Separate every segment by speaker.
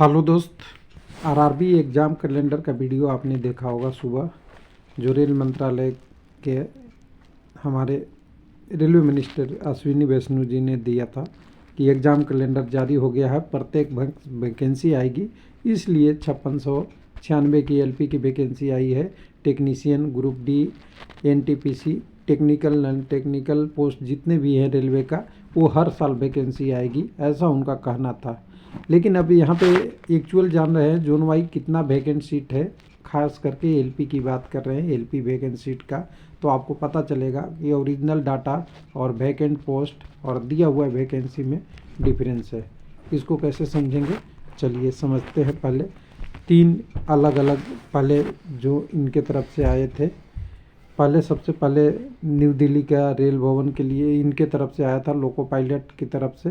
Speaker 1: Hello दोस्त, RRB exam calendar का video आपने देखा होगा सुबह, जो रेल मंत्रालय के हमारे रेलवे मिनिस्टर अश्विनी वैष्णव जी ने दिया था कि एग्ज़ाम कैलेंडर जारी हो गया है, प्रत्येक वैकेंसी आएगी। इसलिए 5696 की एलपी की वैकेंसी आई है। Technician, group D, NTPC, technical non technical post जितने भी हैं रेलवे का, वो हर साल वैकेंसी आएगी, ऐसा उनका कहना था। लेकिन अब यहाँ पे एक्चुअल जान रहे हैं जोन वाइज कितना वैकेंट सीट है, खास करके एलपी की बात कर रहे हैं, एलपी वैकेंट सीट का। तो आपको पता चलेगा कि ओरिजिनल डाटा और वैकेंट पोस्ट और दिया हुआ वैकेंसी में डिफरेंस है। इसको कैसे समझेंगे, चलिए समझते हैं। पहले तीन अलग अलग पहले जो इनके तरफ से आए थे, पहले सबसे पहले न्यू दिल्ली का रेल भवन के लिए इनके तरफ से आया था, लोको पायलट की तरफ से।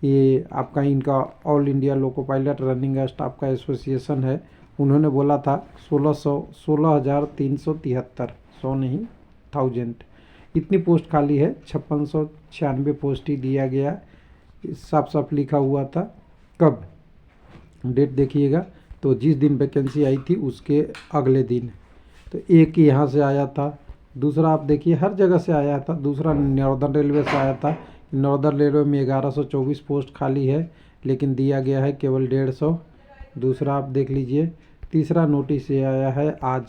Speaker 1: ये आपका इनका all India loco pilot running staff का एसोसिएशन है। उन्होंने बोला था 16,373, 100 नहीं 1000 इतनी पोस्ट खाली है। 5696 पोस्ट ही दिया गया, साफ साफ लिखा हुआ था। कब डेट देखिएगा, तो जिस दिन वैकेंसी आई थी उसके अगले दिन। तो एक यहाँ से आया था, दूसरा आप देखिए हर जगह से आया था। दूसरा नॉर्दर्न रेलवे से आया था। नॉर्दर्न रेलवे में 1124 पोस्ट खाली है, लेकिन दिया गया है केवल 150। दूसरा आप देख लीजिए। तीसरा नोटिस ये आया है, आज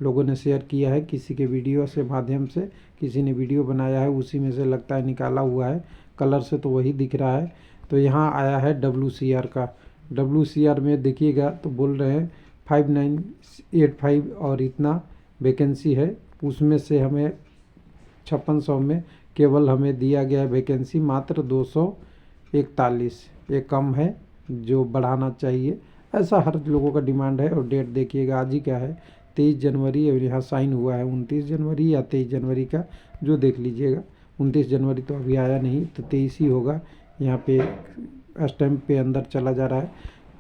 Speaker 1: लोगों ने शेयर किया है किसी के वीडियो से माध्यम से, किसी ने वीडियो बनाया है, उसी में से लगता है निकाला हुआ है, कलर से तो वही दिख रहा है। तो यहाँ आया है WCR का। WCR में देखिएगा तो बोल रहे हैं 5985 और इतना वैकेंसी है। उसमें से हमें 5600 में केवल हमें दिया गया वैकेंसी मात्र 241। ये कम है, जो बढ़ाना चाहिए, ऐसा हर लोगों का डिमांड है। और डेट देखिएगा, आज ही क्या है 23 जनवरी, और यहाँ साइन हुआ है 29 जनवरी या 23 जनवरी का, जो देख लीजिएगा। 29 जनवरी तो अभी आया नहीं, तो 23 ही होगा। यहाँ पे स्टैम्प पे अंदर चला जा रहा है।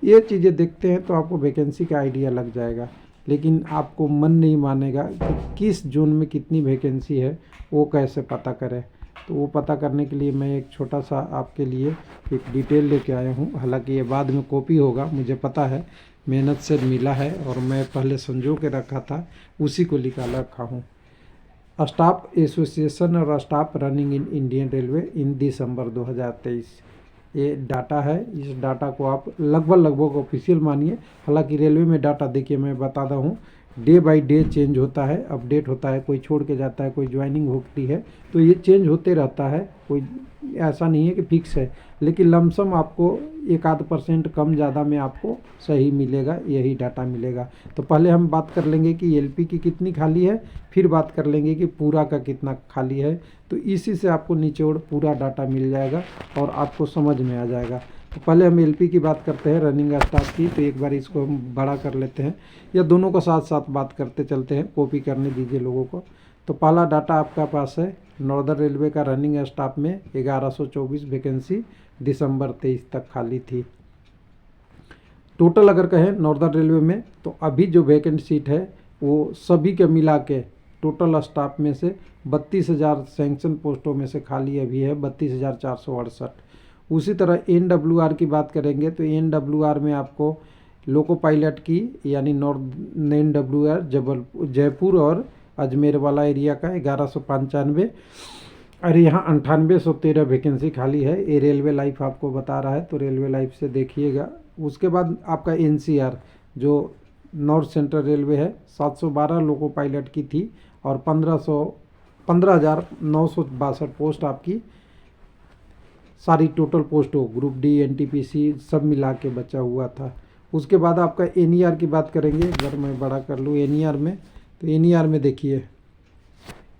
Speaker 1: ये चीज़ें देखते हैं तो आपको वैकेंसी का आइडिया लग जाएगा। लेकिन आपको मन नहीं मानेगा कि किस जोन में कितनी वैकेंसी है, वो कैसे पता करें। तो वो पता करने के लिए मैं एक छोटा सा आपके लिए एक डिटेल लेके आया हूँ। हालांकि ये बाद में कॉपी होगा, मुझे पता है, मेहनत से मिला है और मैं पहले संजो के रखा था, उसी को निकाल रखा हूँ। स्टाफ एसोसिएशन और staff running in Indian railway in December 2023, ये डाटा है। इस डाटा को आप लगभग ऑफिशियल मानिए। हालांकि रेलवे में डाटा देखिए, मैं बताता हूँ, डे बाय डे चेंज होता है, अपडेट होता है, कोई छोड़ के जाता है, कोई ज्वाइनिंग होती है, तो ये चेंज होते रहता है। कोई ऐसा नहीं है कि फिक्स है, लेकिन लमसम आपको 1-8% कम ज़्यादा में आपको सही मिलेगा, यही डाटा मिलेगा। तो पहले हम बात कर लेंगे कि एलपी की कितनी खाली है, फिर बात कर लेंगे कि पूरा का कितना खाली है। तो इसी से आपको निचोड़ पूरा डाटा मिल जाएगा और आपको समझ में आ जाएगा। तो पहले हम एलपी की बात करते हैं, रनिंग स्टाफ की। तो एक बार इसको हम बड़ा कर लेते हैं, या दोनों को साथ साथ बात करते चलते हैं, कॉपी करने दीजिए लोगों को। तो पहला डाटा आपका पास है, नॉर्दर्न रेलवे का रनिंग स्टाफ में 1124 वैकेंसी दिसंबर 23 तक खाली थी। टोटल अगर कहें नॉर्दर्न रेलवे में, तो अभी जो वैकेंट सीट है वो सभी के मिला के टोटल स्टाफ में से 32,000 सैंक्शन पोस्टों में से खाली अभी है 32,468। उसी तरह NWR की बात करेंगे तो NWR में आपको लोको पायलट की, यानी नॉर्थ NWR जयपुर और अजमेर वाला एरिया का 1195, और यहाँ 9813 वैकेंसी खाली है। ये रेलवे लाइफ आपको बता रहा है, तो रेलवे लाइफ से देखिएगा। उसके बाद आपका NCR जो नॉर्थ सेंट्रल रेलवे है, 712 लोको पायलट की थी और 15,962 पोस्ट आपकी सारी टोटल पोस्ट हो, ग्रुप डी, एनटीपीसी सब मिला के बचा हुआ था। उसके बाद आपका NER की बात करेंगे, अगर मैं बड़ा कर लूँ NER में, तो NER में देखिए,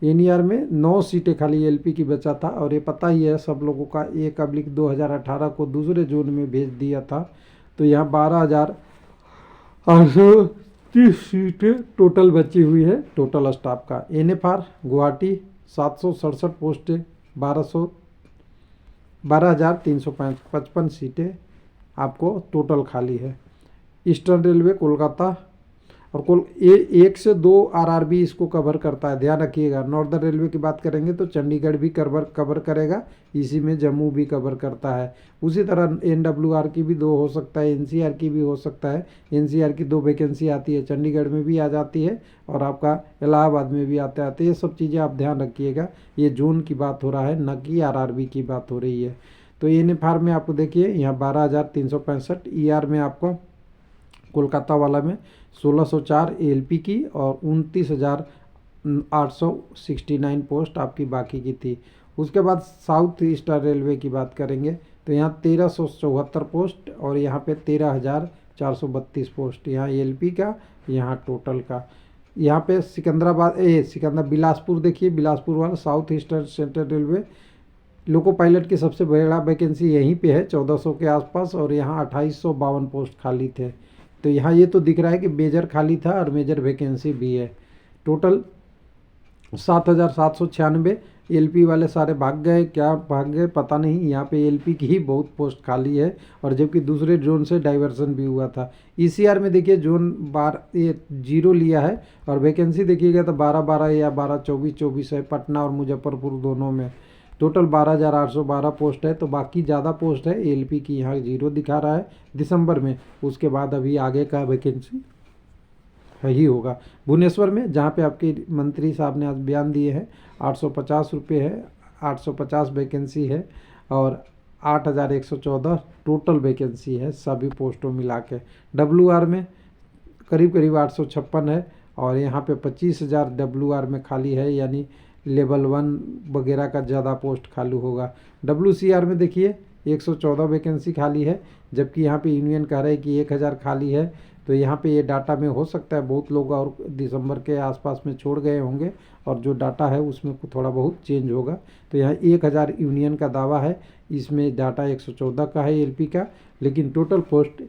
Speaker 1: NER में 9 सीटें खाली एलपी की बचा था। और ये पता ही है सब लोगों का, 1/2018 को दूसरे जोन में भेज दिया था। तो यहाँ 12,830 सीटें टोटल बची हुई है टोटल स्टाफ का। NFR गुवाहाटी 767 पोस्टें, 12,355 सीटें आपको टोटल खाली है। ईस्टर्न रेलवे कोलकाता और कुल 1 से 2 आरआरबी इसको कवर करता है, ध्यान रखिएगा। नॉर्दर्न रेलवे की बात करेंगे तो चंडीगढ़ भी कवर करेगा, इसी में जम्मू भी कवर करता है। उसी तरह एनडब्ल्यूआर की भी 2 हो सकता है, एनसीआर की भी हो सकता है। एनसीआर की 2 वैकेंसी आती है, चंडीगढ़ में भी आ जाती है और आपका इलाहाबाद में भी आते आते। ये सब चीज़ें आप ध्यान रखिएगा, ये जोन की बात हो रहा है, न कि आरआरबी की बात हो रही है। तो एनएफआर में आपको देखिए यहाँ 12,365, ईआर में आपको कोलकाता वाला में 1604 एएलपी की और 29,869 पोस्ट आपकी बाकी की थी। उसके बाद साउथ ईस्टर्न रेलवे की बात करेंगे तो यहाँ 1374 पोस्ट और यहाँ पे 13,432 पोस्ट, यहाँ एएलपी का, यहाँ टोटल का। यहाँ पे बिलासपुर देखिए, बिलासपुर वाला south eastern central railway loco pilot की सबसे बड़ा वैकेंसी यहीं पे है 1400 के आसपास, और यहाँ 2852 पोस्ट खाली थे। तो यहाँ ये तो दिख रहा है कि मेजर खाली था और मेजर वैकेंसी भी है। टोटल 7,796। एलपी वाले सारे भाग गए, क्या भाग गए पता नहीं। यहाँ पे एलपी की ही बहुत पोस्ट खाली है, और जबकि दूसरे जोन से डाइवर्सन भी हुआ था। ईसीआर में देखिए जोन 0 लिया है, और वैकेंसी देखिएगा तो 12-12 या 12-24-24 है, पटना और मुजफ्फरपुर दोनों में। टोटल 12,812 पोस्ट है। तो बाकी ज़्यादा पोस्ट है, एलपी की यहाँ 0 दिखा रहा है दिसंबर में। उसके बाद अभी आगे का वैकेंसी ही होगा। भुवनेश्वर में जहाँ पे आपके मंत्री साहब ने आज बयान दिए हैं 850 रुपये है, 850 वैकेंसी है और 8,114 टोटल वैकेंसी है सभी पोस्टों मिला के। डब्ल्यूआर में करीब 856 है, और यहाँ पे 25,000 डब्ल्यूआर में खाली है, यानी लेवल 1 वगैरह का ज़्यादा पोस्ट खाली होगा। डब्ल्यूसीआर में देखिए 114 वैकेंसी खाली है, जबकि यहाँ पे यूनियन कह रहे हैं कि 1,000 खाली है। तो यहाँ पे ये डाटा में हो सकता है बहुत लोग और दिसंबर के आसपास में छोड़ गए होंगे, और जो डाटा है उसमें थोड़ा बहुत चेंज होगा। तो यहाँ 1,000 यूनियन का दावा है, इसमें डाटा 114 का है एलपी का, लेकिन टोटल पोस्ट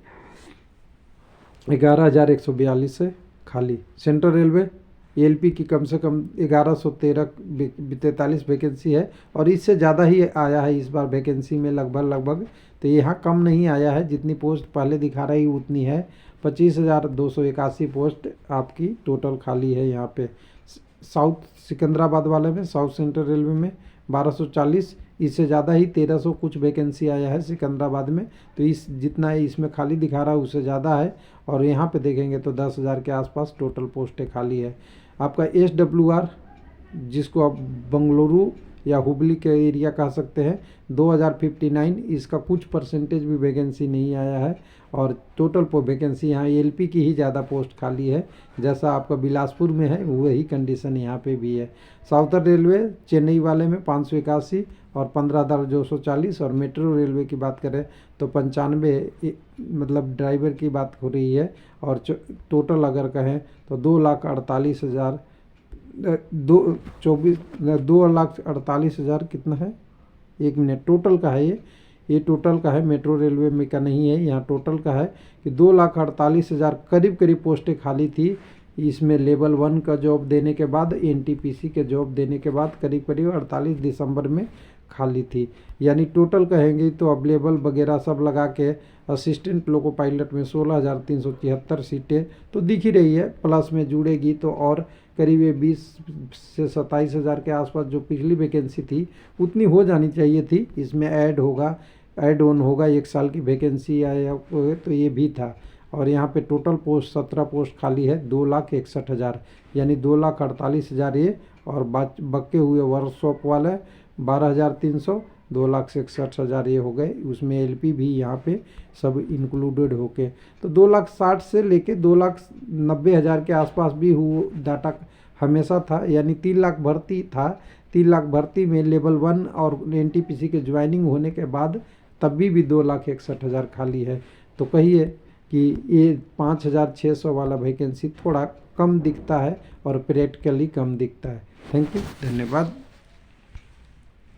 Speaker 1: 11,142 है खाली। सेंट्रल रेलवे एलपी की कम से कम 1,143 वैकेंसी है, और इससे ज़्यादा ही आया है इस बार वैकेंसी में लगभग। तो यहाँ कम नहीं आया है, जितनी पोस्ट पहले दिखा रही उतनी है। 25,281 पोस्ट आपकी टोटल खाली है यहाँ पे। साउथ सिकंदराबाद वाले में, साउथ सेंट्रल रेलवे में 1240, इससे ज़्यादा ही 1,300 कुछ वैकेंसी आया है सिकंदराबाद में। तो इस जितना इसमें खाली दिखा रहा है उससे ज़्यादा है, और यहाँ पे देखेंगे तो 10,000 के आसपास टोटल पोस्टें खाली है। आपका एसडब्ल्यूआर, जिसको आप बंगलुरु या हुबली के एरिया कह सकते हैं, 2,059, इसका कुछ परसेंटेज भी वैकेंसी नहीं आया है, और टोटल वैकेंसी यहाँ एलपी की ही ज़्यादा पोस्ट खाली है। जैसा आपका बिलासपुर में है वही कंडीशन यहाँ पे भी है। साउथर्न रेलवे चेन्नई वाले में 581 और 15,240, और मेट्रो रेलवे की बात करें तो 95, मतलब ड्राइवर की बात हो रही है। और टोटल अगर कहें तो 2,48,000 2,48,000 कितना है, 1 मिनट, टोटल का है ये टोटल का है, मेट्रो रेलवे में का नहीं है। यहाँ टोटल का है कि 2,48,000 करीब पोस्टें खाली थी। इसमें लेवल 1 का जॉब देने के बाद, एनटीपीसी के जॉब देने के बाद करीब 48 दिसंबर में खाली थी। यानी टोटल कहेंगे तो अवेलेबल वगैरह सब लगा के असिस्टेंट लोको पायलट में 16,373 सीटें तो दिख ही रही है। प्लस में जुड़ेगी तो और करीब 20 से 27,000 के आसपास जो पिछली वैकेंसी थी उतनी हो जानी चाहिए थी। इसमें ऐड ऑन होगा, 1 साल की वैकेंसी आया तो ये भी था। और यहाँ पे टोटल पोस्ट 17 पोस्ट खाली है, 2,61,000, यानी 2,48,000 ये, और बके हुए वर्कशॉप वाले 12,300, 2,61,000 ये हो गए। उसमें एलपी भी यहाँ पे सब इंक्लूडेड होके तो 2,60,000 से लेके 2,90,000 के आसपास भी डाटा हमेशा था। यानी 3 लाख भर्ती था। 3 लाख भर्ती में लेवल 1 और एनटीपीसी के ज्वाइनिंग होने के बाद तब भी 2,61,000 खाली है। तो कहिए कि ये 5,600 वाला वैकेंसी थोड़ा कम दिखता है और प्रैक्टिकली कम दिखता है। थैंक यू, धन्यवाद।